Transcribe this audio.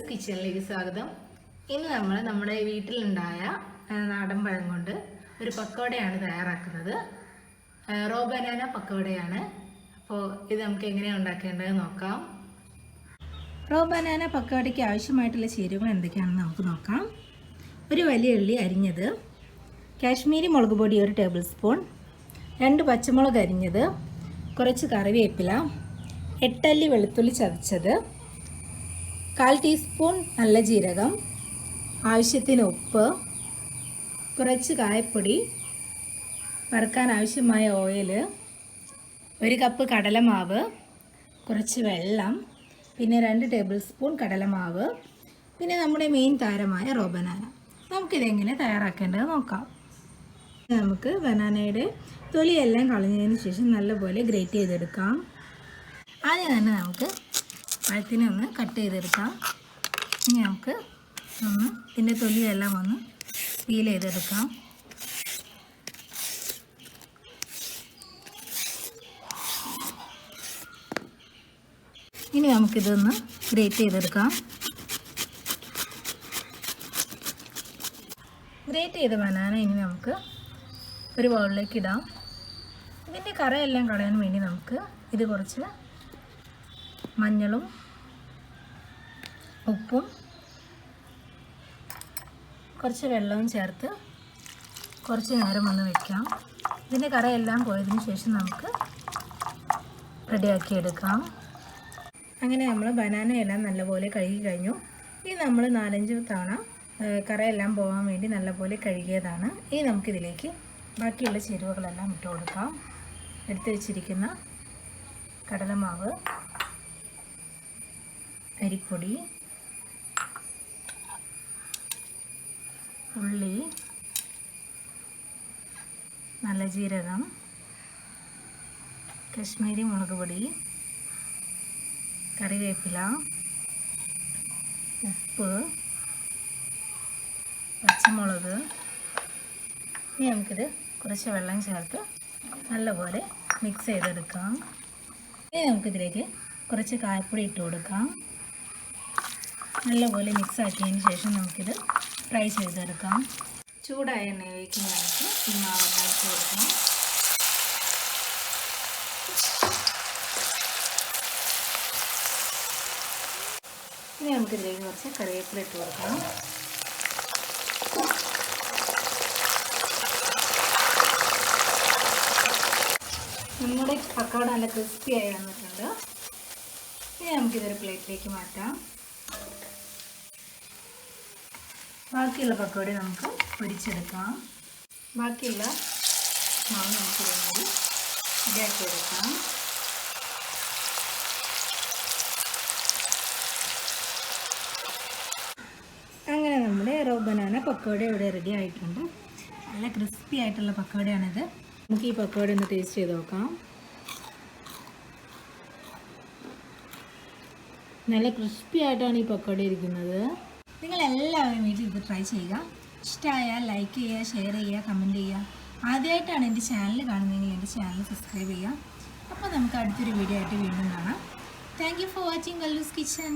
കിച്ചണിലേക്ക് സ്വാഗതം. ഇന്ന് നമ്മൾ നമ്മുടെ വീട്ടിലുണ്ടായ നാടൻ പഴം കൊണ്ട് ഒരു പക്കോടയാണ് തയ്യാറാക്കുന്നത്. റോ ബനാന പക്കോടയാണ്. അപ്പോൾ ഇത് നമുക്ക് എങ്ങനെയാണ് ഉണ്ടാക്കേണ്ടത് നോക്കാം. റോ ബനാന പക്കോടയ്ക്ക് ആവശ്യമായിട്ടുള്ള ചേരുവകൾ എന്തൊക്കെയാണെന്ന് നമുക്ക് നോക്കാം. ഒരു വലിയ ഉള്ളി അരിഞ്ഞത്, കാശ്മീരി മുളക് പൊടി 1 ടേബിൾ സ്പൂൺ, 2 പച്ചമുളക് അരിഞ്ഞത്, കുറച്ച് കറിവേപ്പില, 8 അല്ലി വെളുത്തുള്ളി ചതച്ചത്, 1/4 ടീസ്പൂൺ നല്ല ജീരകം, ആവശ്യത്തിന് ഉപ്പ്, കുറച്ച് കായപ്പൊടി, വറുക്കാൻ ആവശ്യമായ ഓയിൽ, 1 കപ്പ് കടലമാവ്, കുറച്ച് വെള്ളം, പിന്നെ 2 ടേബിൾ സ്പൂൺ കടലമാവ്, പിന്നെ നമ്മുടെ മെയിൻ താരമായ റോ ബനാന. നമുക്കിതെങ്ങനെ തയ്യാറാക്കേണ്ടത് നോക്കാം. നമുക്ക് ബനാനയുടെ തൊലിയെല്ലാം കളഞ്ഞതിന് ശേഷം നല്ലപോലെ ഗ്രേറ്റ് ചെയ്തെടുക്കാം. ആദ്യം തന്നെ നമുക്ക് പഴത്തിനെ ഒന്ന് കട്ട് ചെയ്തെടുക്കാം. ഇനി നമുക്ക് ഇതിൻ്റെ തൊലിയെല്ലാം ഒന്ന് പീൽ ചെയ്തെടുക്കാം. ഇനി നമുക്കിതൊന്ന് ഗ്രേറ്റ് ചെയ്തെടുക്കാം. ഗ്രേറ്റ് ചെയ്ത ബനാന ഇനി നമുക്ക് ഒരു ബൗളിലേക്ക് ഇടാം. ഇതിൻ്റെ കറയെല്ലാം കളയാൻ വേണ്ടി നമുക്ക് ഇത് കുറച്ച് മഞ്ഞളും ഉപ്പും കുറച്ച് വെള്ളവും ചേർത്ത് കുറച്ച് നേരം ഒന്ന് വയ്ക്കാം. ഇതിൻ്റെ കറയെല്ലാം പോയതിന് ശേഷം നമുക്ക് റെഡിയാക്കി എടുക്കാം. അങ്ങനെ നമ്മൾ ബനാനയെല്ലാം നല്ലപോലെ കഴുകി കഴിഞ്ഞു. ഇനി നമ്മൾ 4-5 തവണ കറയെല്ലാം പോകാൻ വേണ്ടി നല്ലപോലെ കഴുകിയതാണ്. ഇനി നമുക്കിതിലേക്ക് ബാക്കിയുള്ള ചേരുവകളെല്ലാം ഇട്ട് കൊടുക്കാം. എടുത്ത് വെച്ചിരിക്കുന്ന കടലമാവ്, അരിപ്പൊടി, ഉള്ളി, നല്ല ജീരകം, കാശ്മീരി മുളക് പൊടി, കറിവേപ്പില, ഉപ്പ്, പച്ചമുളക്. ഇനി നമുക്കിത് കുറച്ച് വെള്ളം ചേർത്ത് നല്ലപോലെ മിക്സ് ചെയ്തെടുക്കാം. ഇനി നമുക്കിതിലേക്ക് കുറച്ച് കായപ്പൊടി ഇട്ട് കൊടുക്കാം. നല്ലപോലെ മിക്സ് ആക്കിയതിന് ശേഷം നമുക്കിത് ഫ്രൈ ചെയ്തെടുക്കാം. ചൂടായ എണ്ണയിലേക്ക് നമുക്ക് ഈ മാവെല്ലാം ഇട്ട് കൊടുക്കാം. ഇനി നമുക്കിതിലേക്ക് കുറച്ച് കറിവേപ്പില ഇട്ട് കൊടുക്കാം. നമ്മുടെ പക്കോട നല്ല ക്രിസ്പി ആയി വന്നിട്ടുണ്ട്. ഇനി നമുക്കിതൊരു പ്ലേറ്റിലേക്ക് മാറ്റാം. ബാക്കിയുള്ള പക്കോട നമുക്ക് പൊരിച്ചെടുക്കാം. ബാക്കിയുള്ള മാവ് നമുക്ക് വേണ്ടി ഇതാക്കി എടുക്കാം. അങ്ങനെ നമ്മുടെ റോ ബനാന പക്കോട ഇവിടെ റെഡി ആയിട്ടുണ്ട്. നല്ല ക്രിസ്പി ആയിട്ടുള്ള പക്കോടയാണിത്. നമുക്ക് ഈ പക്കോട ഒന്ന് ടേസ്റ്റ് ചെയ്ത് നോക്കാം. നല്ല ക്രിസ്പി ആയിട്ടാണ് ഈ പക്കോട ഇരിക്കുന്നത്. നിങ്ങളെല്ലാവരും വീട്ടിൽ ഇത് ട്രൈ ചെയ്യുക. ഇഷ്ടമായാൽ ലൈക്ക് ചെയ്യുക, ഷെയർ ചെയ്യുക, കമൻറ്റ് ചെയ്യുക. ആദ്യമായിട്ടാണ് എൻ്റെ ചാനൽ കാണുന്നതെങ്കിൽ എൻ്റെ ചാനൽ സബ്സ്ക്രൈബ് ചെയ്യുക. അപ്പോൾ നമുക്ക് അടുത്തൊരു വീഡിയോ ആയിട്ട് വീണ്ടും കാണാം. Thank you for watching Valloos kitchen.